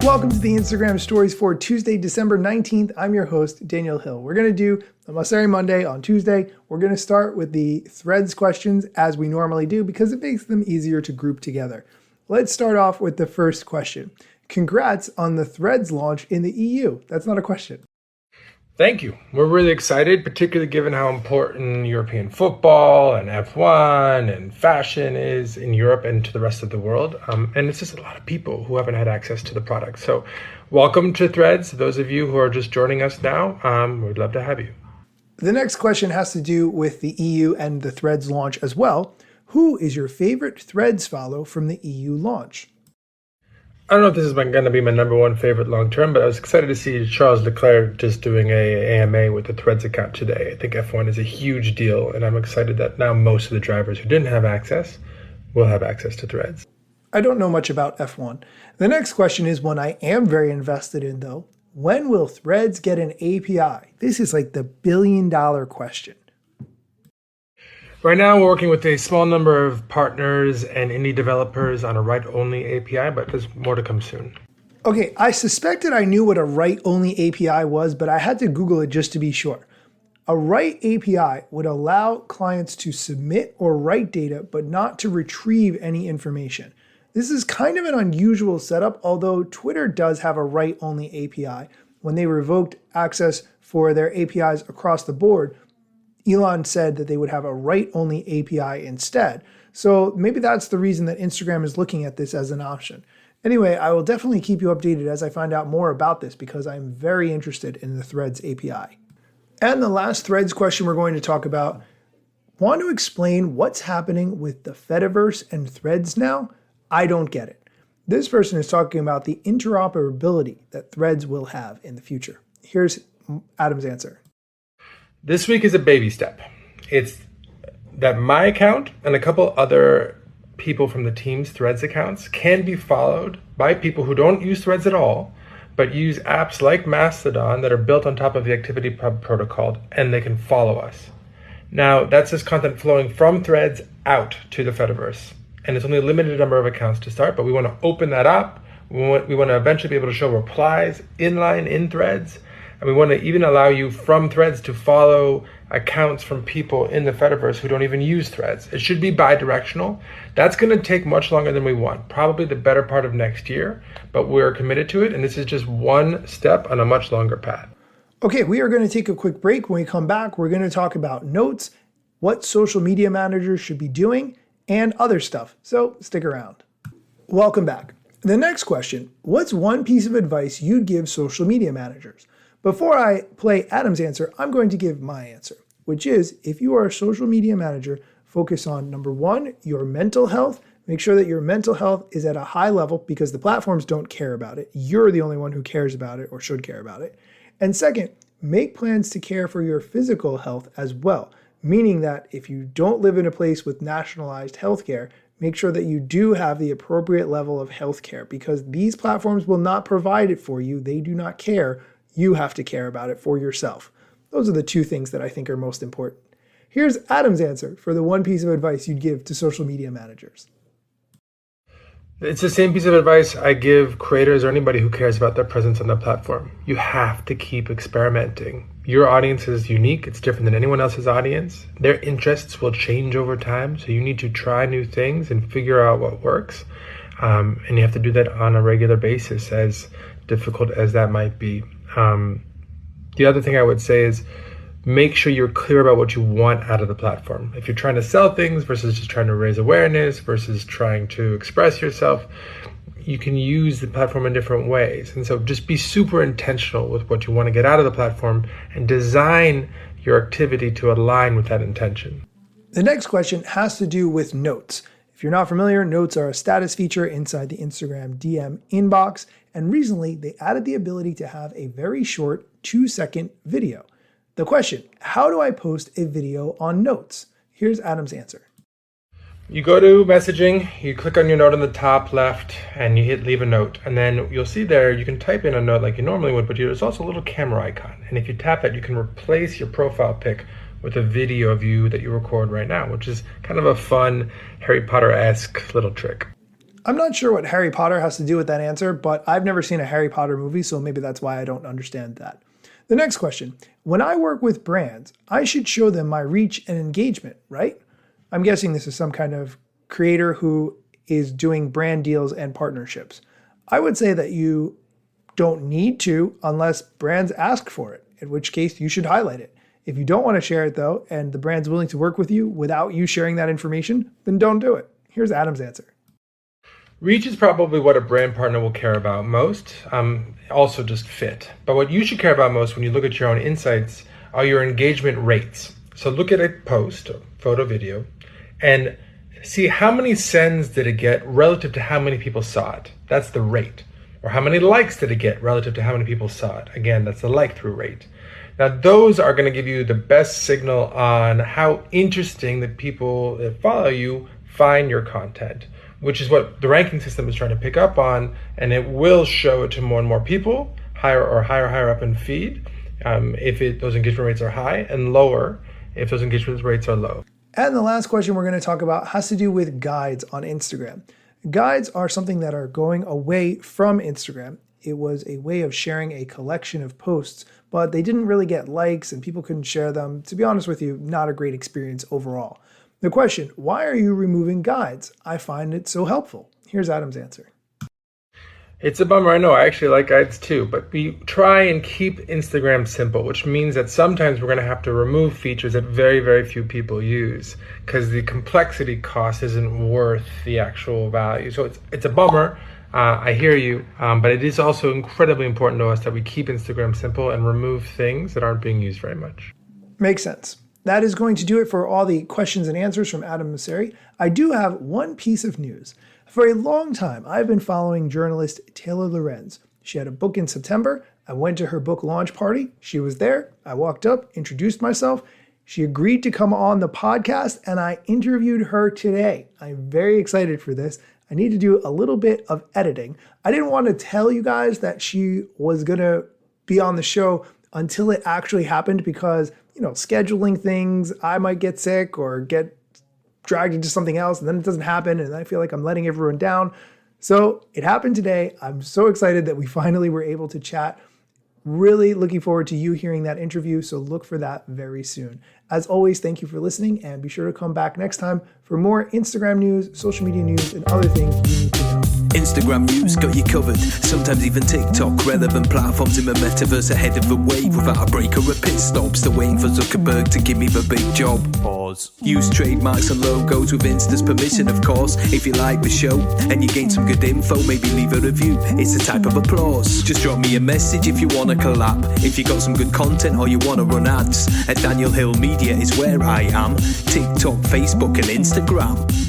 Welcome to the Instagram Stories for Tuesday, December 19th. I'm your host, Daniel Hill. We're going to do a Mosseri Monday on Tuesday. We're going to start with the Threads questions as we normally do because it makes them easier to group together. Let's start off with the first question. Congrats on the Threads launch in the EU. That's not a question. Thank you. We're really excited, particularly given how important European football and F1 and fashion is in Europe and to the rest of the world. And it's just a lot of people who haven't had access to the product. So welcome to Threads. Those of you who are just joining us now, we'd love to have you. The next question has to do with the EU and the Threads launch as well. Who is your favorite Threads follow from the EU launch? I don't know if this is going to be my number one favorite long term, but I was excited to see Charles Leclerc just doing a AMA with the Threads account today. I think F1 is a huge deal, and I'm excited that now most of the drivers who didn't have access will have access to Threads. I don't know much about F1. The next question is one I am very invested in, though. When will Threads get an API? This is like the billion-dollar question. Right now, we're working with a small number of partners and indie developers on a write-only API, but there's more to come soon. Okay, I suspected I knew what a write-only API was, but I had to Google it just to be sure. A write API would allow clients to submit or write data, but not to retrieve any information. This is kind of an unusual setup, although Twitter does have a write-only API. When they revoked access for their APIs across the board, Elon said that they would have a write-only API instead. So maybe that's the reason that Instagram is looking at this as an option. Anyway, I will definitely keep you updated as I find out more about this because I'm very interested in the Threads API. And the last Threads question we're going to talk about, want to explain what's happening with the Fediverse and Threads now? I don't get it. This person is talking about the interoperability that Threads will have in the future. Here's Adam's answer. This week is a baby step. It's that my account and a couple other people from the team's Threads accounts can be followed by people who don't use Threads at all, but use apps like Mastodon that are built on top of the ActivityPub protocol, and they can follow us. Now, that's just content flowing from Threads out to the Fediverse. And it's only a limited number of accounts to start, but we want to open that up. We want to eventually be able to show replies inline in Threads. And we want to even allow you from Threads to follow accounts from people in the Fediverse who don't even use Threads. It should be bi-directional. That's going to take much longer than we want, probably the better part of next year, but we're committed to it. And this is just one step on a much longer path. Okay, we are going to take a quick break. When we come back, we're going to talk about notes, what social media managers should be doing, and other stuff. So stick around. Welcome back. The next question, what's one piece of advice you'd give social media managers? Before I play Adam's answer, I'm going to give my answer, which is if you are a social media manager, focus on number one, your mental health. Make sure that your mental health is at a high level because the platforms don't care about it. You're the only one who cares about it or should care about it. And second, make plans to care for your physical health as well, meaning that if you don't live in a place with nationalized healthcare, make sure that you do have the appropriate level of healthcare because these platforms will not provide it for you. They do not care. You have to care about it for yourself. Those are the two things that I think are most important. Here's Adam's answer for the one piece of advice you'd give to social media managers. It's the same piece of advice I give creators or anybody who cares about their presence on the platform. You have to keep experimenting. Your audience is unique. It's different than anyone else's audience. Their interests will change over time. So you need to try new things and figure out what works. And you have to do that on a regular basis, as difficult as that might be. The other thing I would say is make sure you're clear about what you want out of the platform. If you're trying to sell things versus just trying to raise awareness versus trying to express yourself, you can use the platform in different ways. And so just be super intentional with what you want to get out of the platform and design your activity to align with that intention. The next question has to do with notes. If you're not familiar, notes are a status feature inside the Instagram DM inbox. And recently, they added the ability to have a very short 2-second video. The question, how do I post a video on Notes? Here's Adam's answer. You go to messaging, you click on your note on the top left, and you hit leave a note. And then you'll see there, you can type in a note like you normally would, but there's also a little camera icon. And if you tap it, you can replace your profile pic with a video of you that you record right now, which is kind of a fun Harry Potter-esque little trick. I'm not sure what Harry Potter has to do with that answer, but I've never seen a Harry Potter movie, so maybe that's why I don't understand that. The next question. When I work with brands, I should show them my reach and engagement, right? I'm guessing this is some kind of creator who is doing brand deals and partnerships. I would say that you don't need to unless brands ask for it, in which case you should highlight it. If you don't want to share it though, and the brand's willing to work with you without you sharing that information, then don't do it. Here's Adam's answer. Reach is probably what a brand partner will care about most, also just fit. But what you should care about most when you look at your own insights are your engagement rates. So look at a post, photo, video, and see how many sends did it get relative to how many people saw it. That's the rate. Or how many likes did it get relative to how many people saw it. Again, that's the like-through rate. Now, those are going to give you the best signal on how interesting the people that follow you find your content, which is what the ranking system is trying to pick up on, and it will show it to more and more people, higher up in feed, if those engagement rates are high, and lower if those engagement rates are low. And the last question we're going to talk about has to do with guides on Instagram. Guides are something that are going away from Instagram. It was a way of sharing a collection of posts, but they didn't really get likes and people couldn't share them. To be honest with you, not a great experience overall. The question, why are you removing guides? I find it so helpful. Here's Adam's answer. It's a bummer, I know. I actually like guides too, but we try and keep Instagram simple, which means that sometimes we're going to have to remove features that very, very few people use because the complexity cost isn't worth the actual value. So it's a bummer. I hear you, but it is also incredibly important to us that we keep Instagram simple and remove things that aren't being used very much. Makes sense. That is going to do it for all the questions and answers from Adam Mosseri. I do have one piece of news. For a long time, I've been following journalist Taylor Lorenz. She had a book in September. I went to her book launch party. She was there. I walked up, introduced myself. She agreed to come on the podcast, and I interviewed her today. I'm very excited for this. I need to do a little bit of editing. I didn't want to tell you guys that she was going to be on the show until it actually happened because, scheduling things, I might get sick or get dragged into something else, and then it doesn't happen, and I feel like I'm letting everyone down. So it happened today. I'm so excited that we finally were able to chat. Really looking forward to you hearing that interview, so look for that very soon. As always, thank you for listening, and be sure to come back next time for more Instagram news, social media news, and other things you need to know. Instagram news got you covered, sometimes even TikTok. Relevant platforms in the metaverse ahead of the wave. Without a break or a pit stop, still waiting for Zuckerberg to give me the big job. Pause. Use trademarks and logos with Insta's permission, of course. If you like the show and you gain some good info, maybe leave a review. It's a type of applause. Just drop me a message if you want to collab. If you got some good content or you want to run ads, at Daniel Hill Media is where I am. TikTok, Facebook and Instagram.